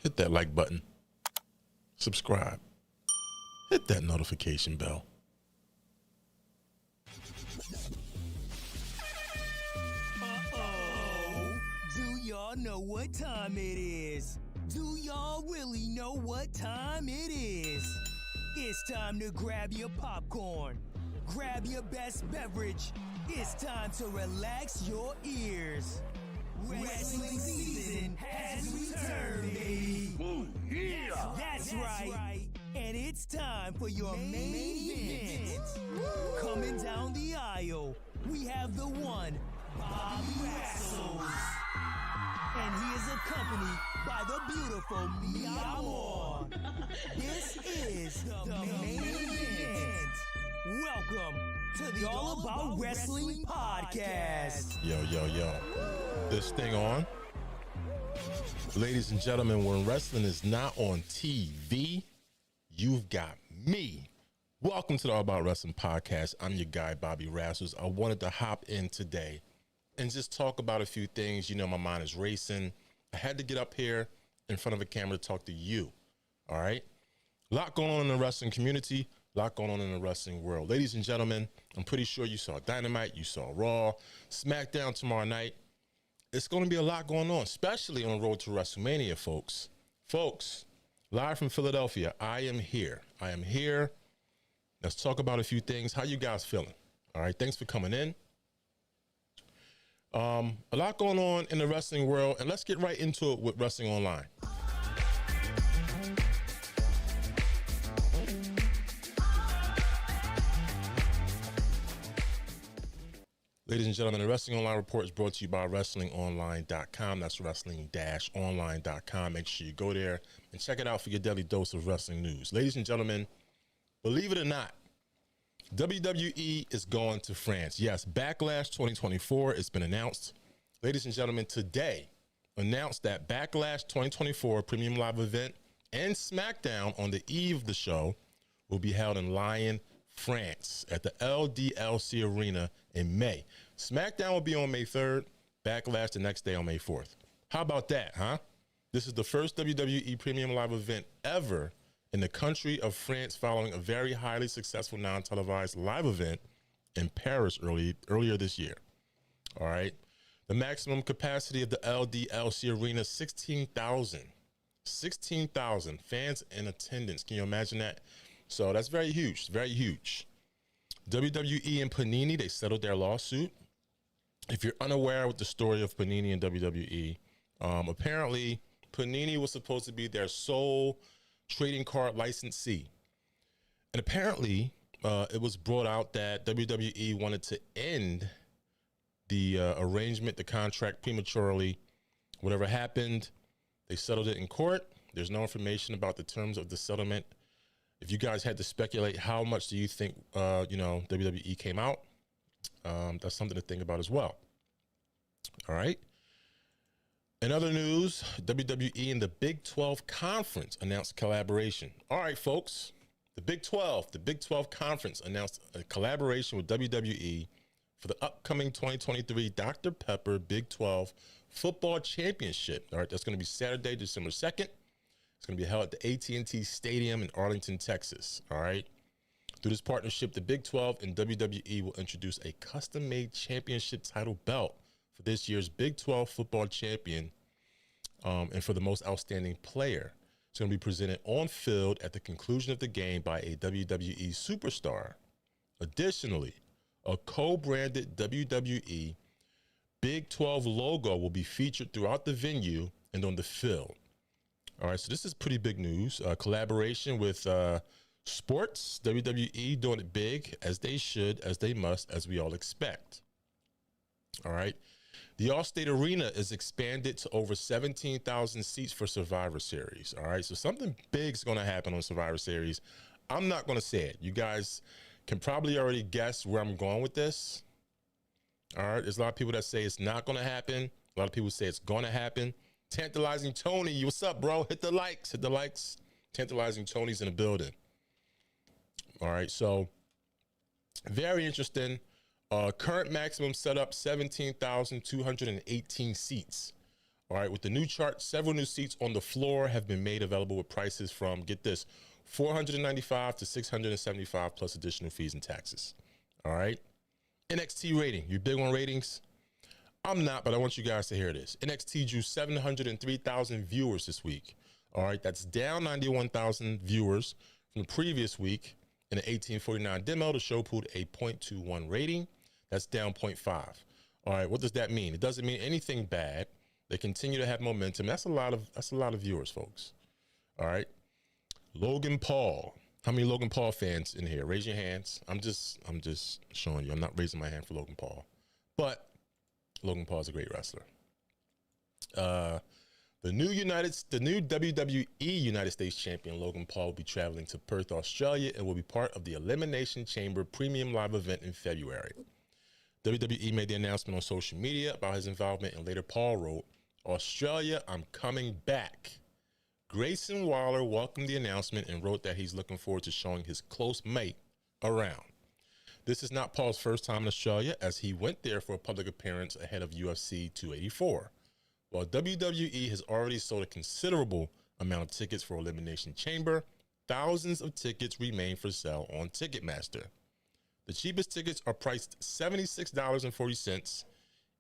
hit that like button, subscribe, hit that notification bell. Do y'all know what time it is? Do y'all really know what time it is? It's time to grab your popcorn, grab your best beverage. It's time to relax your ears. Wrestling season has returned, baby. Ooh, yeah. That's right. And it's time for your main event. Coming down the aisle, we have the one, Bobby Wrestles. And he is accompanied by the beautiful Mia Moore. This is the main event. Welcome to the All About Wrestling podcast. Yo. This thing on. Ladies and gentlemen, when wrestling is not on TV, you've got me. Welcome to the All About Wrestling podcast. I'm your guy, Bobby Wrestles. I wanted to hop in today and just talk about a few things. You know, my mind is racing. I had to get up here in front of a camera to talk to you. All right? A lot going on in the wrestling community. A lot going on in the wrestling world. Ladies and gentlemen, I'm pretty sure you saw Dynamite, you saw Raw, SmackDown tomorrow night. It's going to be a lot going on, especially on the road to WrestleMania, folks. Folks, live from Philadelphia, I am here. Let's talk about a few things. How you guys feeling? All right, thanks for coming in. A lot going on in the wrestling world, and let's get right into it with Wrestling Online. Ladies and gentlemen, the Wrestling Online Report is brought to you by WrestlingOnline.com. That's wrestling-online.com. Make sure you go there and check it out for your daily dose of wrestling news. Ladies and gentlemen, believe it or not, WWE is going to France. Yes, Backlash 2024 has been announced. Ladies and gentlemen, today announced that Backlash 2024 Premium Live event and SmackDown on the eve of the show will be held in Lyon, France at the LDLC Arena in May. SmackDown will be on May 3rd, Backlash the next day on May 4th. How about that, huh? This is the first WWE Premium Live event ever in the country of France following a very highly successful non-televised live event in Paris earlier this year. All right. The maximum capacity of the LDLC Arena, 16,000 fans in attendance. Can you imagine that? So that's very huge, very huge. WWE and Panini, they settled their lawsuit. If you're unaware with the story of Panini and WWE, apparently Panini was supposed to be their sole trading card licensee. And apparently it was brought out that WWE wanted to end the arrangement, the contract prematurely. Whatever happened, they settled it in court. There's no information about the terms of the settlement. If you guys had to speculate, how much do you think, WWE came out? That's something to think about as well. All right. In other news, WWE and the Big 12 Conference announced collaboration. All right, folks, the Big 12 Conference announced a collaboration with WWE for the upcoming 2023 Dr. Pepper Big 12 Football Championship. All right, that's going to be Saturday, December 2nd. It's going to be held at the AT&T Stadium in Arlington, Texas. All right. Through this partnership, the Big 12 and WWE will introduce a custom-made championship title belt for this year's Big 12 football champion and for the most outstanding player. It's going to be presented on field at the conclusion of the game by a WWE superstar. Additionally, a co-branded WWE Big 12 logo will be featured throughout the venue and on the field. All right, so this is pretty big news. Collaboration with sports, WWE doing it big, as they should, as they must, as we all expect. All right. The Allstate Arena is expanded to over 17,000 seats for Survivor Series. All right, so something big is going to happen on Survivor Series. I'm not going to say it. You guys can probably already guess where I'm going with this. All right, there's a lot of people that say it's not going to happen. A lot of people say it's going to happen. Tantalizing Tony, what's up, bro? Hit the likes. Tantalizing Tony's in the building. All right, so very interesting. Current maximum setup, 17,218 seats. All right, with the new chart, several new seats on the floor have been made available with prices from, get this, $495 to $675 plus additional fees and taxes. All right. NXT rating. You big on ratings? I'm not, but I want you guys to hear this. NXT drew 703,000 viewers this week. All right, that's down 91,000 viewers from the previous week. In the 1849 demo, the show pulled a 0.21 rating. That's down 0.5. All right, what does that mean? It doesn't mean anything bad. They continue to have momentum. That's a lot of viewers, folks. All right. Logan Paul. How many Logan Paul fans in here? Raise your hands. I'm just showing you. I'm not raising my hand for Logan Paul. But Logan Paul is a great wrestler. The new WWE United States champion Logan Paul will be traveling to Perth, Australia, and will be part of the Elimination Chamber Premium Live event in February. WWE made the announcement on social media about his involvement, and later Paul wrote, "Australia, I'm coming back." Grayson Waller welcomed the announcement and wrote that he's looking forward to showing his close mate around. This is not Paul's first time in Australia, as he went there for a public appearance ahead of UFC 284. While WWE has already sold a considerable amount of tickets for Elimination Chamber, thousands of tickets remain for sale on Ticketmaster. The cheapest tickets are priced $76.40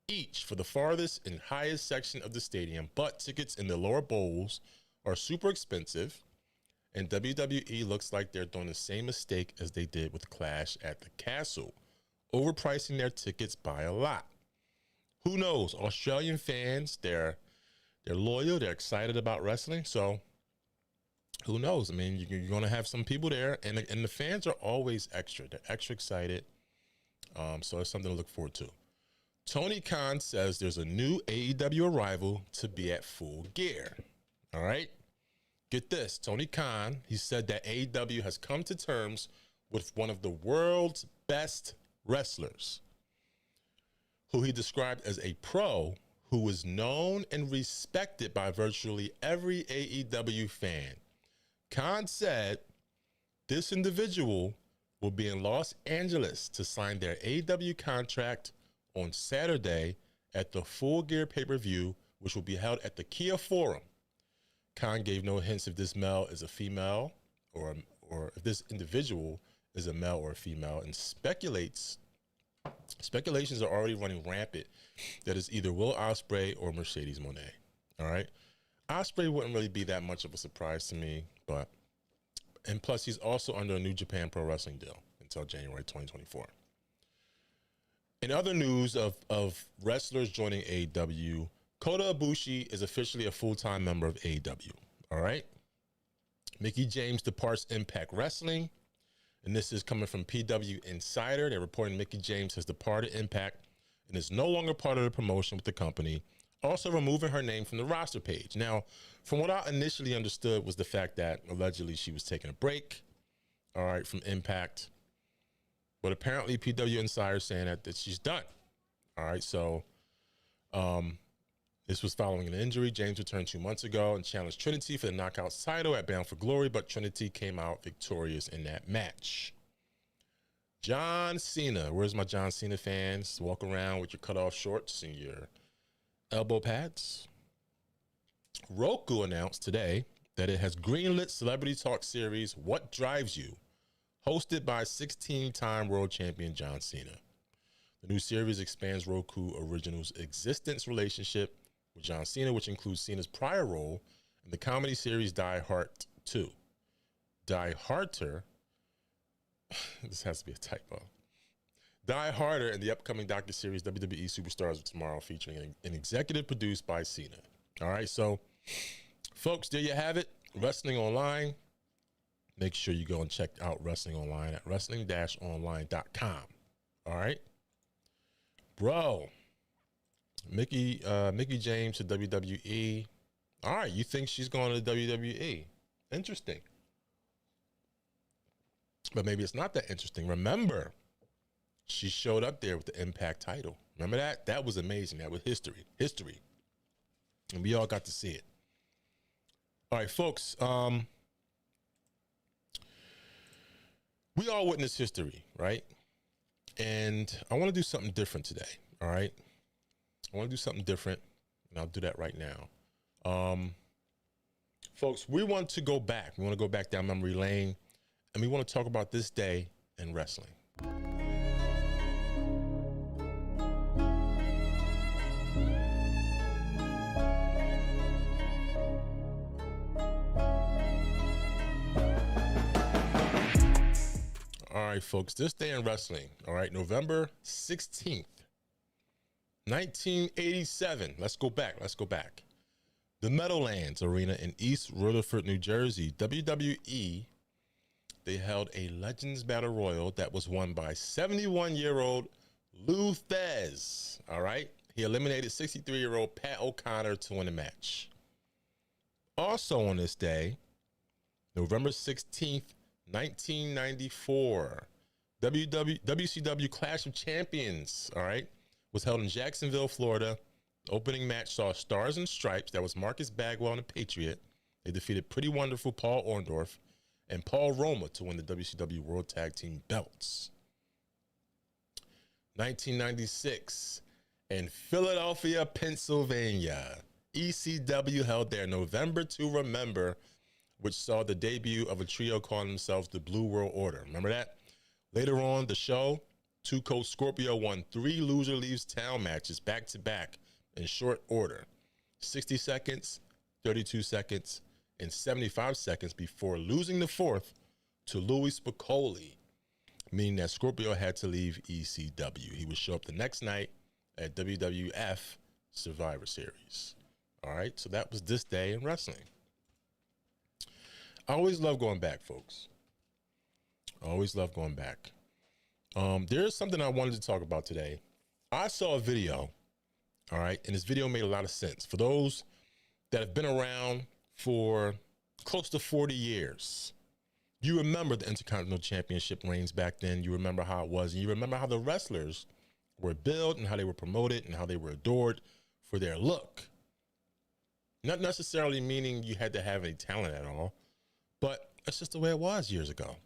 each for the farthest and highest section of the stadium, but tickets in the lower bowls are super expensive, and WWE looks like they're doing the same mistake as they did with Clash at the Castle, overpricing their tickets by a lot. Who knows? Australian fans, they're loyal, they're excited about wrestling, so who knows? I mean, you're going to have some people there, and the fans are always extra. They're extra excited, so it's something to look forward to. Tony Khan says there's a new AEW arrival to be at Full Gear. All right? Get this. Tony Khan, he said that AEW has come to terms with one of the world's best wrestlers, who he described as a pro who was known and respected by virtually every AEW fan. Khan said this individual will be in Los Angeles to sign their AEW contract on Saturday at the Full Gear pay-per-view, which will be held at the Kia Forum. Khan gave no hints if this male is a female or if this individual is a male or a female, and speculations are already running rampant that it's either Will Ospreay or Mercedes Moné. All right. Ospreay wouldn't really be that much of a surprise to me, and plus he's also under a New Japan Pro Wrestling deal until January 2024. In other news of wrestlers joining AEW, Kota Ibushi is officially a full-time member of AEW. All right. Mickie James departs Impact Wrestling, and this is coming from PW Insider. They're reporting Mickie James has departed Impact and is no longer part of the promotion with the company, also removing her name from the roster page. Now, from what I initially understood was the fact that allegedly she was taking a break, all right, from Impact. But apparently PW Insider is saying that she's done. All right, so this was following an injury. James returned 2 months ago and challenged Trinity for the Knockouts title at Bound for Glory, but Trinity came out victorious in that match. John Cena. Where's my John Cena fans? Walk around with your cutoff shorts and your elbow pads. Roku announced today that it has greenlit celebrity talk series What Drives You, hosted by 16-time world champion John Cena. The new series expands Roku Original's existence relationship with John Cena, which includes Cena's prior role in the comedy series Die Hard 2. Die Harder, this has to be a typo. Die Harder in the upcoming docuseries WWE Superstars of Tomorrow, featuring an executive produced by Cena. All right, so folks, there you have it. Wrestling Online. Make sure you go and check out Wrestling Online at wrestling-online.com. All right, bro. Mickie James to WWE. All right, you think she's going to WWE? Interesting. But maybe it's not that interesting. Remember, she showed up there with the Impact title. Remember that? That was amazing. That was history. And we all got to see it. All right, folks. We all witness history, right? And I want to do something different today, all right? I want to do something different. And I'll do that right now. Folks, we want to go back. We want to go back down memory lane, and we want to talk about this day in wrestling. All right, folks, this day in wrestling, all right, November 16th, 1987. Let's go back. The Meadowlands Arena in East Rutherford, New Jersey, WWE, they held a Legends Battle Royal that was won by 71-year-old Lou Thesz, all right? He eliminated 63-year-old Pat O'Connor to win the match. Also on this day, November 16th, 1994, WCW Clash of Champions, all right, was held in Jacksonville, Florida. The opening match saw Stars and Stripes. That was Marcus Bagwell and the Patriot. They defeated Pretty Wonderful Paul Orndorff and Paul Roma to win the WCW World Tag Team belts. 1996, in Philadelphia, Pennsylvania, ECW held their November to Remember, which saw the debut of a trio calling themselves the Blue World Order. Remember that? Later on the show, Two Coast Scorpio won 3 Loser Leaves Town matches back-to-back in short order. 60 seconds, 32 seconds, and 75 seconds before losing the fourth to Louis Spicolli, meaning that Scorpio had to leave ECW. He would show up the next night at WWF Survivor Series. All right, so that was this day in wrestling. I always love going back, folks. I always love going back. There's something I wanted to talk about today. I saw a video, all right, and this video made a lot of sense. For those that have been around for close to 40 years, you remember the Intercontinental Championship reigns back then. You remember how it was, and you remember how the wrestlers were built and how they were promoted and how they were adored for their look. Not necessarily meaning you had to have any talent at all, but that's just the way it was years ago.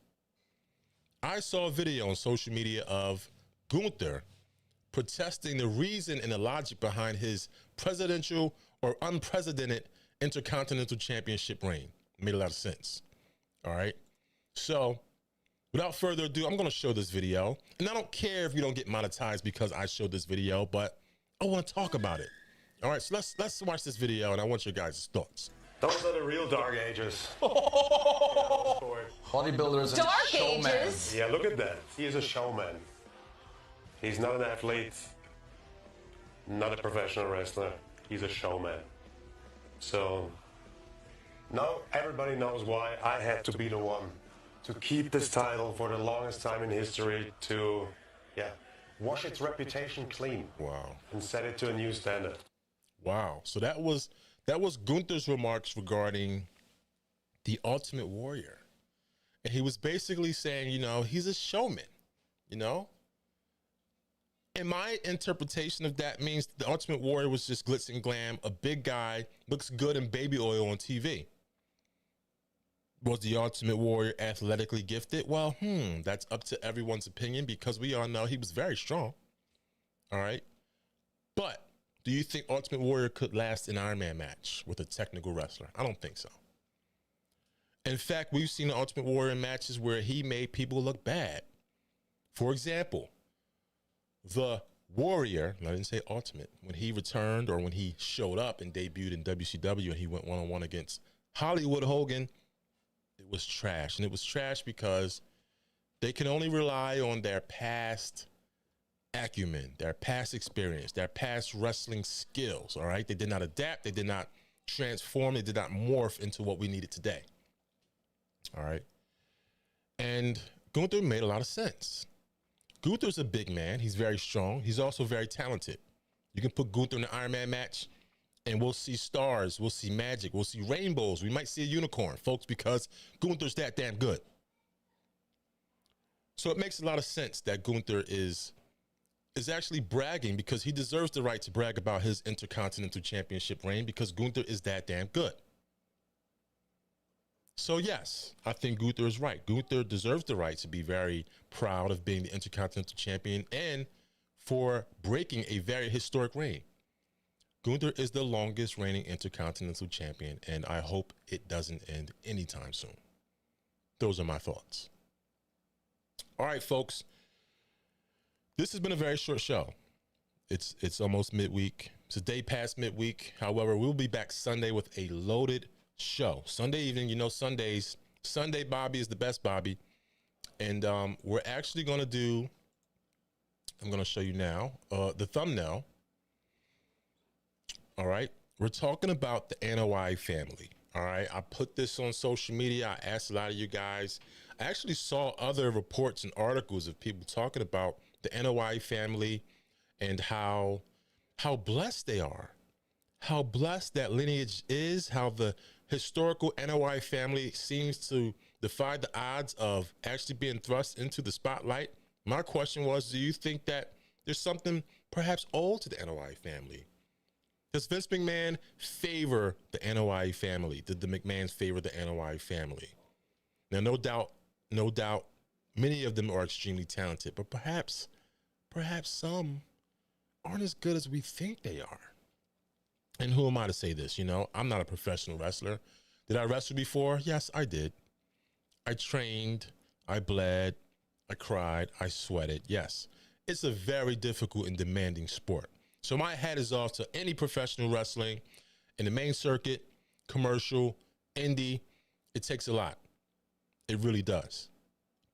I saw a video on social media of Gunther protesting the reason and the logic behind his presidential or unprecedented Intercontinental Championship reign. It made a lot of sense. All right. So without further ado, I'm going to show this video. And I don't care if you don't get monetized because I showed this video, but I want to talk about it. All right. So let's watch this video, and I want your guys' thoughts. Those are the real dark ages. Bodybuilders and Dark showmen. ages. Yeah, look at that. He is a showman. He's not an athlete, not a professional wrestler. He's a showman. So now everybody knows why I had to be the one to keep this title for the longest time in history, to wash its reputation clean. Wow. And set it to a new standard. Wow. So that was Gunther's remarks regarding the Ultimate Warrior. And he was basically saying, you know, he's a showman, you know? And my interpretation of that means the Ultimate Warrior was just glitz and glam, a big guy, looks good in baby oil on TV. Was the Ultimate Warrior athletically gifted? Well, that's up to everyone's opinion, because we all know he was very strong. All right. But do you think Ultimate Warrior could last an Iron Man match with a technical wrestler? I don't think so. In fact, we've seen the Ultimate Warrior in matches where he made people look bad. For example, the Warrior, I didn't say Ultimate, when he returned or when he showed up and debuted in WCW and he went one-on-one against Hollywood Hogan, it was trash. And it was trash because they can only rely on their past acumen, their past experience, their past wrestling skills, all right? They did not adapt. They did not transform. They did not morph into what we needed today, all right? And Gunther made a lot of sense. Gunther's a big man. He's very strong. He's also very talented. You can put Gunther in an Iron Man match, and we'll see stars. We'll see magic. We'll see rainbows. We might see a unicorn, folks, because Gunther's that damn good. So it makes a lot of sense that Gunther is actually bragging, because he deserves the right to brag about his Intercontinental Championship reign, because Gunther is that damn good. So yes, I think Gunther is right. Gunther deserves the right to be very proud of being the Intercontinental Champion and for breaking a very historic reign. Gunther is the longest reigning Intercontinental Champion, and I hope it doesn't end anytime soon. Those are my thoughts. All right, folks. This has been a very short show. It's almost midweek. It's a day past midweek. However, we'll be back Sunday with a loaded show. Sunday evening, you know, Sunday Bobby is the best Bobby. And we're actually going to do, I'm going to show you now, the thumbnail. All right. We're talking about the NOI family. All right. I put this on social media. I asked a lot of you guys. I actually saw other reports and articles of people talking about the NOI family and how blessed they are, how blessed that lineage is, how the historical NOI family seems to defy the odds of actually being thrust into the spotlight. My question was, do you think that there's something perhaps old to the NOI family? Does Vince McMahon favor the NOI family? Did the McMahons favor the NOI family? Now, no doubt, many of them are extremely talented, but perhaps some aren't as good as we think they are. And who am I to say this? You know, I'm not a professional wrestler. Did I wrestle before? Yes, I did. I trained, I bled, I cried, I sweated. Yes, it's a very difficult and demanding sport. So my hat is off to any professional wrestling in the main circuit, commercial, indie. It takes a lot. It really does.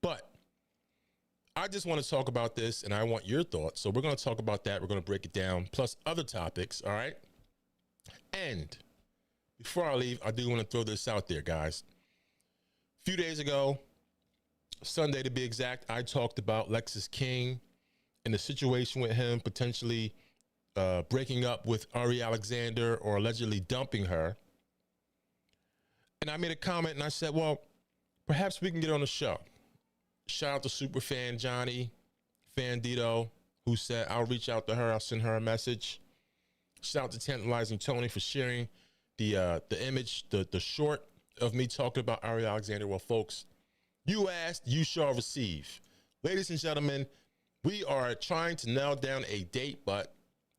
But I just want to talk about this, and I want your thoughts. So we're going to talk about that. We're going to break it down, plus other topics, all right? And before I leave, I do want to throw this out there, guys. A few days ago, Sunday to be exact, I talked about Lexis King and the situation with him potentially breaking up with Ari Alexander or allegedly dumping her. And I made a comment and I said, well, perhaps we can get on the show. Shout out to Superfan Johnny, Fan Dito, who said, I'll reach out to her. I'll send her a message. Shout out to Tantalizing Tony for sharing the image, the short of me talking about Ari Alexander. Well, folks, you asked, you shall receive. Ladies and gentlemen, we are trying to nail down a date, but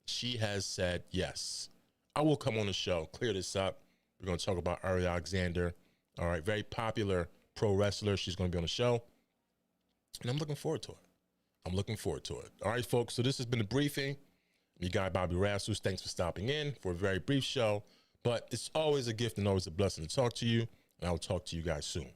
she has said yes. I will come on the show, clear this up. We're going to talk about Ari Alexander. All right, very popular pro wrestler. She's going to be on the show. And I'm looking forward to it. All right, folks, so this has been a briefing. I'm your guy, Bobby Rassos. Thanks for stopping in for a very brief show. But it's always a gift and always a blessing to talk to you. And I will talk to you guys soon.